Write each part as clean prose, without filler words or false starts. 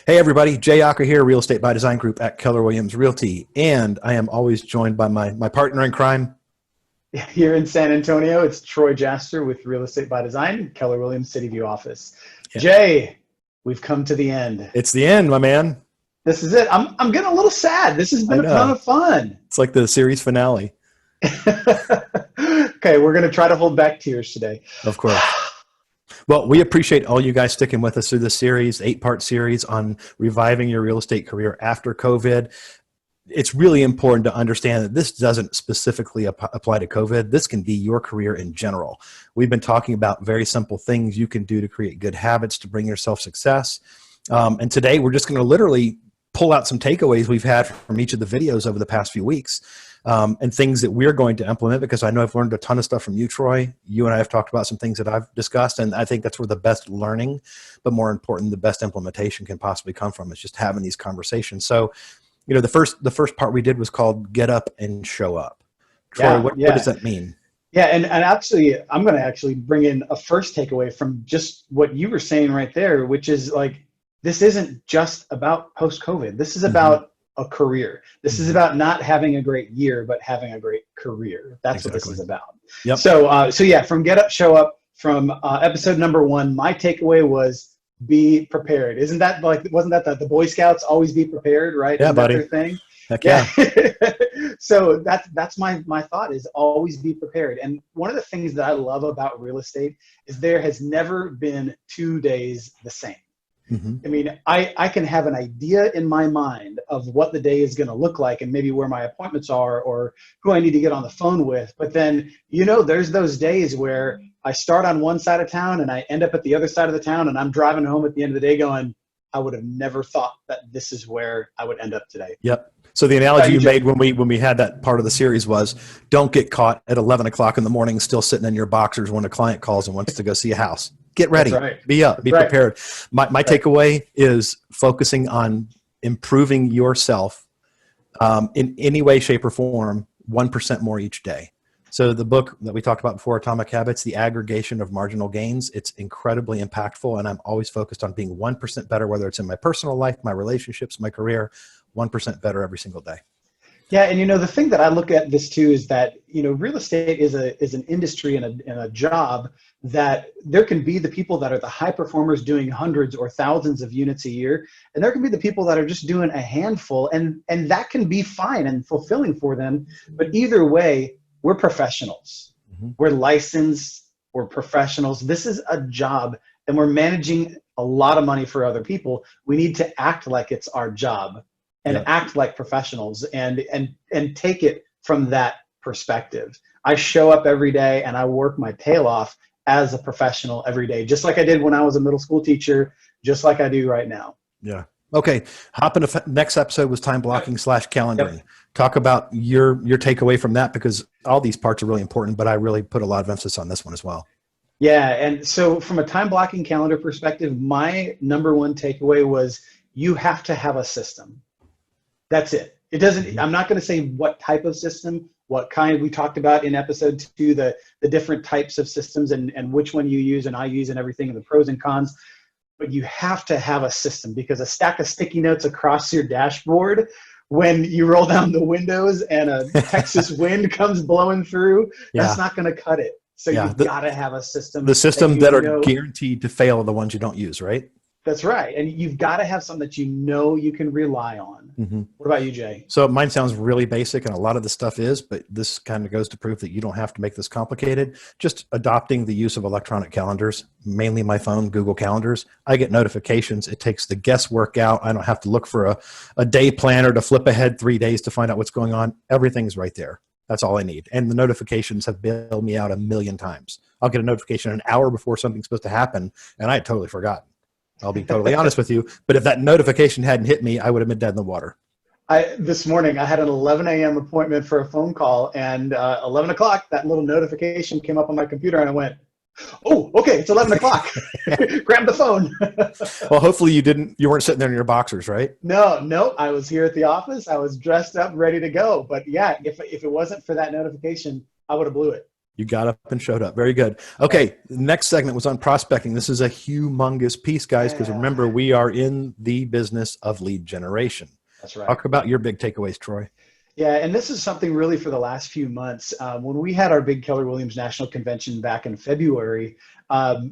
Hey everybody, Jay Ocker here, Real Estate by Design Group at Keller Williams Realty, and I am always joined by my partner in crime. Here in San Antonio, it's Troy Jaster with Real Estate by Design, Keller Williams City View office. Yeah. Jay, we've come to the end. It's the end, my man. This is it. I'm getting a little sad. This has I been a ton know. of fun. It's like the series finale. Okay, we're going to try to hold back tears today. Of course. Well, we appreciate all you guys sticking with us through this series, 8-part series on reviving your real estate career after COVID. It's really important to understand that this doesn't specifically apply to COVID. This can be your career in general. We've been talking about very simple things you can do to create good habits to bring yourself success. And today we're just going to literally pull out some takeaways we've had from each of the videos over the past few weeks, and things that we're going to implement, because I know I've learned a ton of stuff from you, Troy. You and I have talked about some things that I've discussed, and I think that's where the best learning, but more important, the best implementation can possibly come from, is just having these conversations. So, you know, the first part we did was called Get Up and Show Up. Troy, what does that mean? Yeah, and actually, I'm going to actually bring in a first takeaway from just what you were saying right there, which is like, this isn't just about post-COVID. This is about a career. This is about not having a great year, but having a great career. That's what this is about. Yep. So yeah, from Get Up, Show Up, from episode number 1, my takeaway was be prepared. Isn't that wasn't that the Boy Scouts always be prepared, right? Yeah, Isn't buddy. that their thing? Heck yeah. So that's my thought, is always be prepared. And one of the things that I love about real estate is there has never been 2 days the same. I mean, I can have an idea in my mind of what the day is going to look like and maybe where my appointments are or who I need to get on the phone with. But then, you know, there's those days where I start on one side of town and I end up at the other side of the town, and I'm driving home at the end of the day going, I would have never thought that this is where I would end up today. Yep. So the analogy you made when we had that part of the series was, don't get caught at 11 o'clock in the morning still sitting in your boxers when a client calls and wants to go see a house. Get ready. Right. Be up. Be prepared. My takeaway is focusing on improving yourself in any way, shape, or form, 1% more each day. So the book that we talked about before, Atomic Habits, the aggregation of marginal gains, it's incredibly impactful, and I'm always focused on being 1% better, whether it's in my personal life, my relationships, my career, 1% better every single day. Yeah, and you know, the thing that I look at this too is that, you know, real estate is an industry and a job that there can be the people that are the high performers doing hundreds or thousands of units a year, and there can be the people that are just doing a handful, and that can be fine and fulfilling for them. But either way, we're professionals. We're licensed, we're professionals. This is a job, and we're managing a lot of money for other people. We need to act like it's our job and act like professionals and take it from that perspective. I show up every day and I work my tail off as a professional every day, just like I did when I was a middle school teacher, just like I do right now. Yeah. Okay. Hop into next episode was time blocking / calendaring. Talk about your takeaway from that, because all these parts are really important, but I really put a lot of emphasis on this one as well. Yeah. And so from a time blocking calendar perspective, my number 1 takeaway was you have to have a system. That's it. It doesn't, I'm not going to say what type of system, what kind. We talked about in episode 2, the different types of systems and which one you use and I use and everything, and the pros and cons. But you have to have a system, because a stack of sticky notes across your dashboard, when you roll down the windows and a Texas wind comes blowing through, that's not going to cut it. So you've got to have a system. The system that are guaranteed to fail are the ones you don't use, right? That's right. And you've got to have something that you know you can rely on. What about you, Jay? So mine sounds really basic, and a lot of the stuff is, but this kind of goes to prove that you don't have to make this complicated. Just adopting the use of electronic calendars, mainly my phone, Google Calendars. I get notifications. It takes the guesswork out. I don't have to look for a day planner to flip ahead 3 days to find out what's going on. Everything's right there. That's all I need. And the notifications have bailed me out 1,000,000 times. I'll get a notification an hour before something's supposed to happen, and I had totally forgotten. I'll be totally honest with you. But if that notification hadn't hit me, I would have been dead in the water. This morning, I had an 11 a.m. appointment for a phone call, and 11 o'clock, that little notification came up on my computer, and I went, oh, okay, it's 11 o'clock. Grab the phone. Well, hopefully you weren't sitting there in your boxers, right? No, I was here at the office. I was dressed up, ready to go. But yeah, if it wasn't for that notification, I would have blew it. You got up and showed up. Very good. Okay, the next segment was on prospecting. This is a humongous piece, guys, because remember, we are in the business of lead generation. That's right. Talk about your big takeaways, Troy. Yeah, and this is something really for the last few months. When we had our big Keller Williams National Convention back in February, I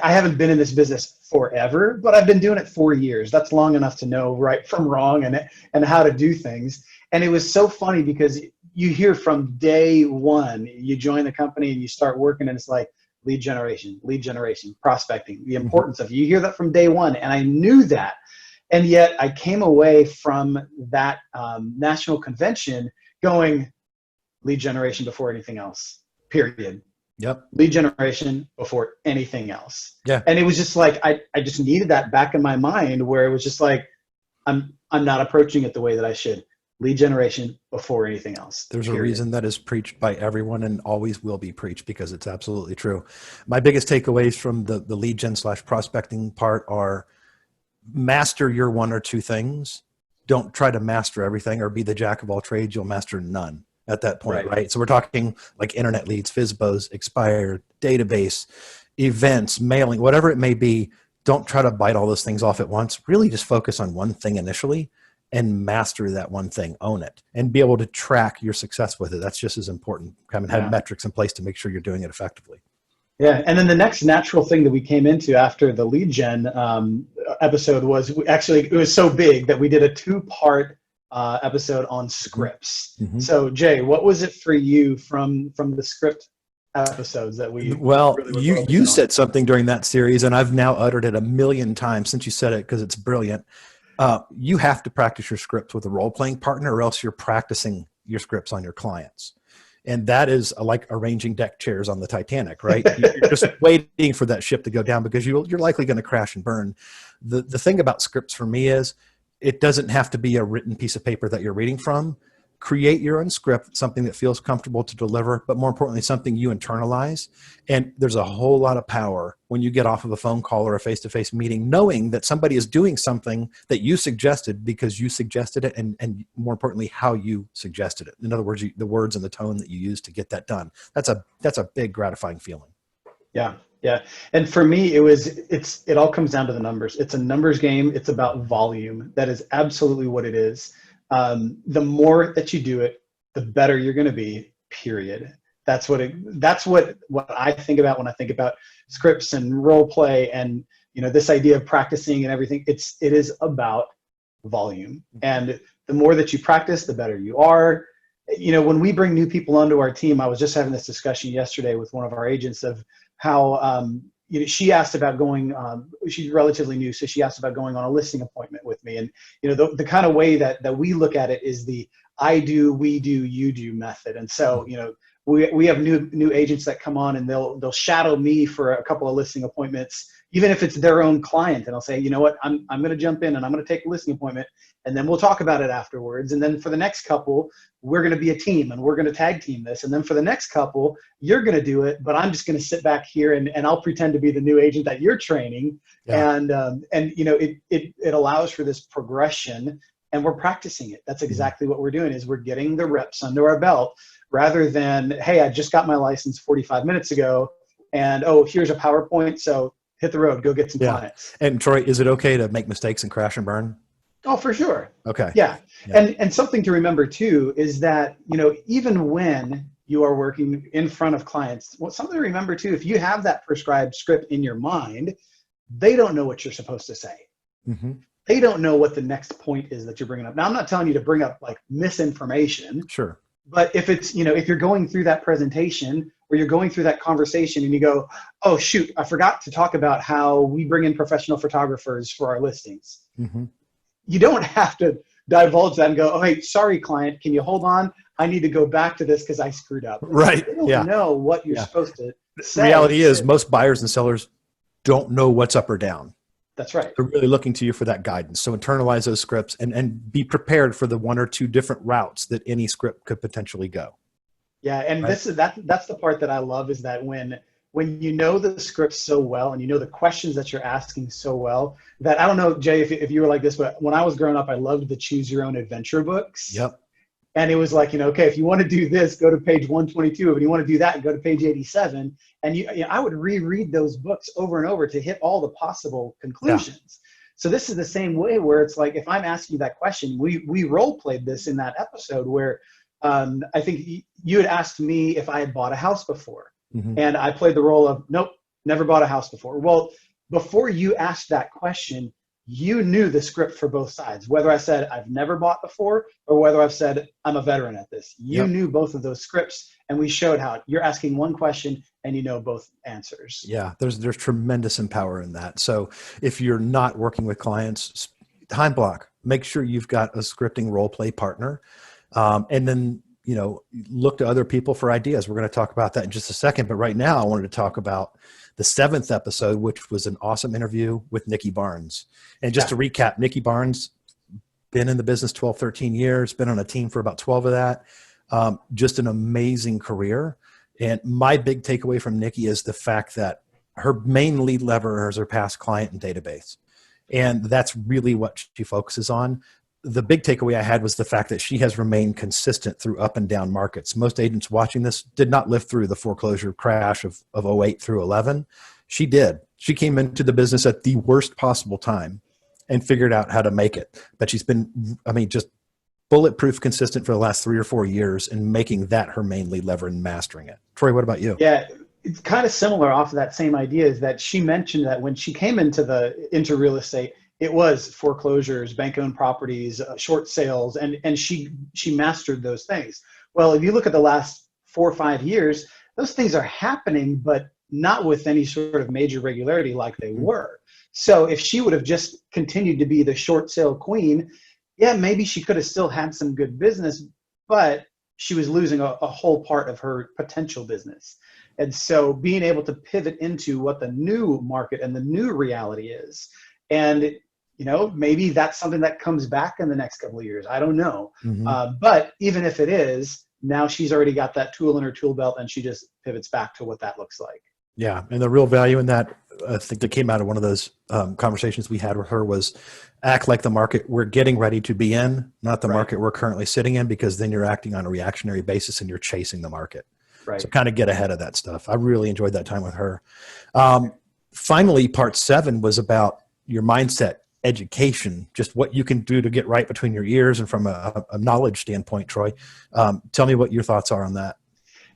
haven't been in this business forever, but I've been doing it 4 years. That's long enough to know right from wrong and how to do things. And it was so funny because you hear from day one, you join the company and you start working, and it's like lead generation, prospecting, the importance of it. You hear that from day one, and I knew that. And yet I came away from that national convention going lead generation before anything else, period. Yep. Lead generation before anything else. Yeah. And it was just like, I just needed that back in my mind, where it was just like, I'm not approaching it the way that I should. Lead generation before anything else. There's a reason that is preached by everyone and always will be preached, because it's absolutely true. My biggest takeaways from the lead gen / prospecting part are: master your one or two things. Don't try to master everything or be the jack of all trades. You'll master none at that point, right? So we're talking like internet leads, FSBOs, expired, database, events, mailing, whatever it may be. Don't try to bite all those things off at once. Really just focus on one thing initially and master that one thing, own it, and be able to track your success with it. That's just as important. Have metrics in place to make sure you're doing it effectively. Yeah, and then the next natural thing that we came into after the lead gen episode was it was so big that we did a 2-part episode on scripts. So Jay, what was it for you from the script episodes that we? Well, really you said something during that series, and I've now uttered it 1,000,000 times since you said it, because it's brilliant. You have to practice your scripts with a role-playing partner, or else you're practicing your scripts on your clients. And that is like arranging deck chairs on the Titanic, right? You're just waiting for that ship to go down, because you're likely going to crash and burn. The thing about scripts for me is it doesn't have to be a written piece of paper that you're reading from. Create your own script, something that feels comfortable to deliver, but more importantly, something you internalize. And there's a whole lot of power when you get off of a phone call or a face-to-face meeting, knowing that somebody is doing something that you suggested because you suggested it, and more importantly, how you suggested it. In other words, the words and the tone that you use to get that done. That's a big gratifying feeling. Yeah. Yeah. And for me, it all comes down to the numbers. It's a numbers game. It's about volume. That is absolutely what it is. The more that you do it, the better you're going to be, period. That's what I think about when I think about scripts and role play, and, this idea of practicing and everything. It is about volume. And the more that you practice, the better you are. When we bring new people onto our team, I was just having this discussion yesterday with one of our agents of how, she asked about going, she's relatively new, so she asked about going on a listing appointment with me. And, the kind of way that we look at it is the I do, we do, you do method. And so, we have new agents that come on, and they'll shadow me for a couple of listing appointments, even if it's their own client. And I'll say, you know what, I'm going to jump in and I'm going to take a listing appointment, and then we'll talk about it afterwards. And then for the next couple, we're going to be a team, and we're going to tag team this. And then for the next couple, you're going to do it, but I'm just going to sit back here and I'll pretend to be the new agent that you're training. Yeah. And it allows for this progression, and we're practicing it. That's exactly what we're doing, is we're getting the reps under our belt, rather than, hey, I just got my license 45 minutes ago, and here's a PowerPoint, so hit the road, go get some clients. And Troy, is it okay to make mistakes and crash and burn? Oh, for sure. Okay. Yeah. And something to remember too is that, even when you are working in front of clients, something to remember too, if you have that prescribed script in your mind, they don't know what you're supposed to say. They don't know what the next point is that you're bringing up. Now, I'm not telling you to bring up like misinformation. Sure. But if it's, if you're going through that presentation or you're going through that conversation and you go, oh, shoot, I forgot to talk about how we bring in professional photographers for our listings. You don't have to divulge that and go, oh, hey, sorry, client, can you hold on? I need to go back to this because I screwed up. Right. They don't know what you're supposed to say. The reality is most buyers and sellers don't know what's up or down. That's right. They're really looking to you for that guidance. So internalize those scripts and be prepared for the one or two different routes that any script could potentially go. Yeah, and that's the part that I love, is that when you know the script so well and you know the questions that you're asking so well, that, I don't know, Jay, if you were like this, but when I was growing up, I loved the choose your own adventure books. Yep. And it was like, okay, if you want to do this, go to page 122. If you want to do that, go to page 87. And I would reread those books over and over to hit all the possible Yeah. conclusions. So this is the same way where it's like, if I'm asking you that question, we role played this in that episode where I think you had asked me if I had bought a house before. Mm-hmm. And I played the role of, nope, never bought a house before. Well, before you asked that question, you knew the script for both sides, whether I said I've never bought before or whether I've said I'm a veteran at this. You knew both of those scripts, and we showed how you're asking one question and you know both answers. Yeah, there's tremendous power in that. So if you're not working with clients, time block, make sure you've got a scripting role play partner. And then, look to other people for ideas. We're going to talk about that in just a second. But right now I wanted to talk about the 7th episode, which was an awesome interview with Nicky Barnes. And just to recap, Nicky Barnes, been in the business 12, 13 years, been on a team for about 12 of that. Just an amazing career. And my big takeaway from Nicky is the fact that her main lead lever is her past client and database. And that's really what she focuses on. The big takeaway I had was the fact that she has remained consistent through up and down markets. Most agents watching this did not live through the foreclosure crash of 08 through 11. She did. She came into the business at the worst possible time and figured out how to make it. But she's been, just bulletproof consistent for the last 3 or 4 years and making that her main lead lever and mastering it. Troy, what about you? Yeah, it's kind of similar off of that same idea is that she mentioned that when she came into real estate, it was foreclosures, bank-owned properties, short sales, and she mastered those things. Well, if you look at the last 4 or 5 years, those things are happening, but not with any sort of major regularity like they were. So if she would have just continued to be the short sale queen, yeah, maybe she could have still had some good business, but she was losing a whole part of her potential business. And so being able to pivot into what the new market and the new reality is, and maybe that's something that comes back in the next couple of years. I don't know. Mm-hmm. But even if it is, now she's already got that tool in her tool belt and she just pivots back to what that looks like. Yeah. And the real value in that, I think that came out of one of those conversations we had with her was act like the market we're getting ready to be in, not the market we're currently sitting in, because then you're acting on a reactionary basis and you're chasing the market. Right. So kind of get ahead of that stuff. I really enjoyed that time with her. Finally, part 7 was about your mindset, education, just what you can do to get right between your ears and from a knowledge standpoint. Troy, tell me what your thoughts are on that.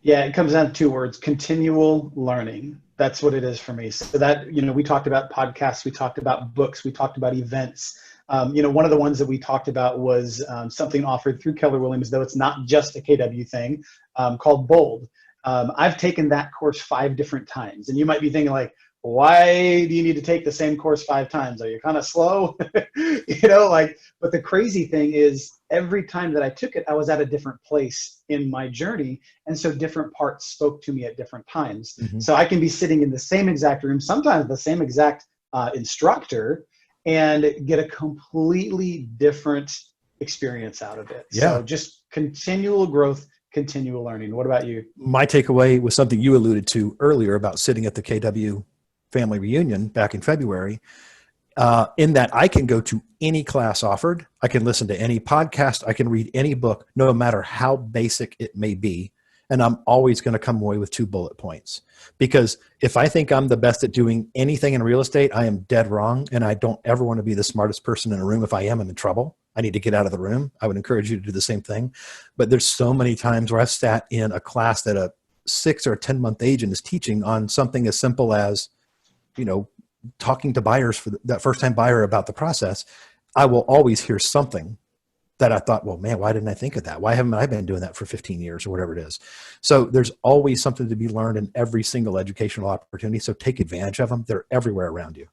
Yeah, it comes down to 2 words: continual learning. That's what it is for me. So that, we talked about podcasts, we talked about books, we talked about events. One of the ones that we talked about was something offered through Keller Williams, though it's not just a KW thing, called Bold. I've taken that course 5 different times. And you might be thinking like, why do you need to take the same course 5 times? Are you kind of slow? But the crazy thing is every time that I took it, I was at a different place in my journey. And so different parts spoke to me at different times. Mm-hmm. So I can be sitting in the same exact room, sometimes the same exact instructor, and get a completely different experience out of it. Yeah. So just continual growth, continual learning. What about you? My takeaway was something you alluded to earlier about sitting at the KW family reunion back in February, in that I can go to any class offered. I can listen to any podcast. I can read any book, no matter how basic it may be. And I'm always going to come away with 2 bullet points, because if I think I'm the best at doing anything in real estate, I am dead wrong. And I don't ever want to be the smartest person in a room. If I am, I'm in trouble. I need to get out of the room. I would encourage you to do the same thing. But there's so many times where I've sat in a class that a 6 or 10-month agent is teaching on something as simple as, talking to buyers for that first-time buyer about the process. I will always hear something that I thought, well, man, why didn't I think of that? Why haven't I been doing that for 15 years or whatever it is? So there's always something to be learned in every single educational opportunity. So take advantage of them. They're everywhere around you.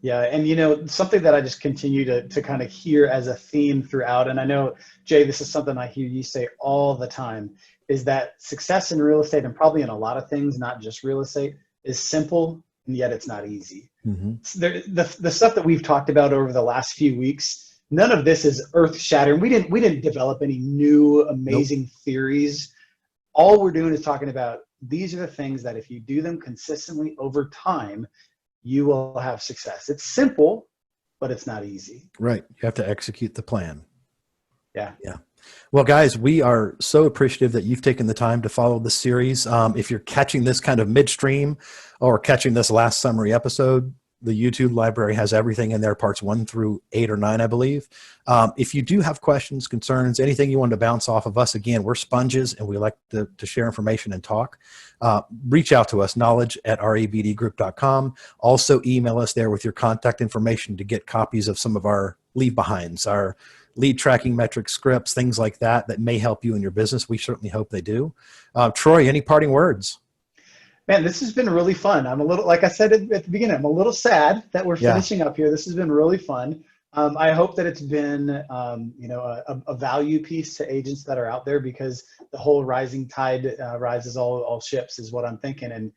Yeah. And, something that I just continue to kind of hear as a theme throughout, and I know, Jay, this is something I hear you say all the time, is that success in real estate, and probably in a lot of things, not just real estate, is simple, and yet it's not easy. Mm-hmm. The stuff that we've talked about over the last few weeks, none of this is earth shattering. We didn't develop any new amazing theories. All we're doing is talking about these are the things that if you do them consistently over time, you will have success. It's simple, but it's not easy. Right. You have to execute the plan. Yeah. Yeah. Well, guys, we are so appreciative that you've taken the time to follow this series. If you're catching this kind of midstream or catching this last summary episode, the YouTube library has everything in there, parts 1 through 8 or 9, I believe. If you do have questions, concerns, anything you want to bounce off of us, again, we're sponges and we like to share information and talk. Reach out to us, knowledge@rebdgroup.com. Also email us there with your contact information to get copies of some of our leave behinds, our lead tracking metric scripts, things like that, that may help you in your business. We certainly hope they do. Troy, any parting words? Man, this has been really fun. I'm a little, like I said at the beginning, I'm a little sad that we're finishing up here. This has been really fun. I hope that it's been, a value piece to agents that are out there, because the whole rising tide rises all ships is what I'm thinking. And,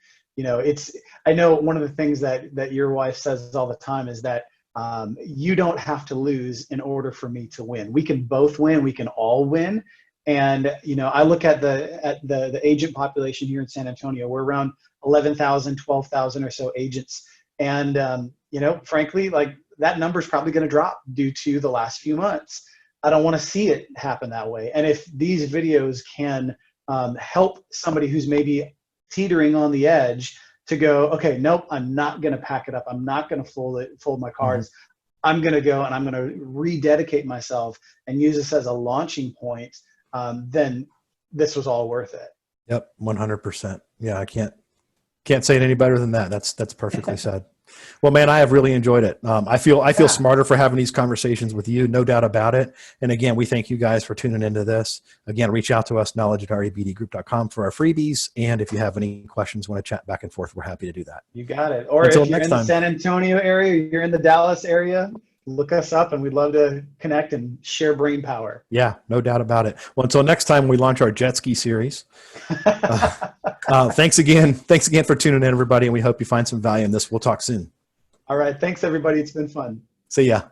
I know one of the things that your wife says all the time is that you don't have to lose in order for me to win. We can both win. We can all win. And, I look at the agent population here in San Antonio. We're around 11,000, 12,000 or so agents. And, frankly, like, that number is probably going to drop due to the last few months. I don't want to see it happen that way. And if these videos can help somebody who's maybe teetering on the edge to go, okay, nope, I'm not going to pack it up. I'm not going to fold my cards. Mm-hmm. I'm going to go and I'm going to rededicate myself and use this as a launching point. Then this was all worth it. Yep, 100%. Yeah, I can't say it any better than that. That's perfectly said. Well, man, I have really enjoyed it. I feel smarter for having these conversations with you, no doubt about it. And again, we thank you guys for tuning into this. Again, reach out to us, knowledge@rebdgroup.com for our freebies. And if you have any questions, want to chat back and forth, we're happy to do that. You got it. Or if you're in the San Antonio area, you're in the Dallas area, look us up and we'd love to connect and share brain power. Yeah, no doubt about it. Well, until next time we launch our jet ski series. Thanks again for tuning in, everybody. And we hope you find some value in this. We'll talk soon. All right. Thanks, everybody. It's been fun. See ya.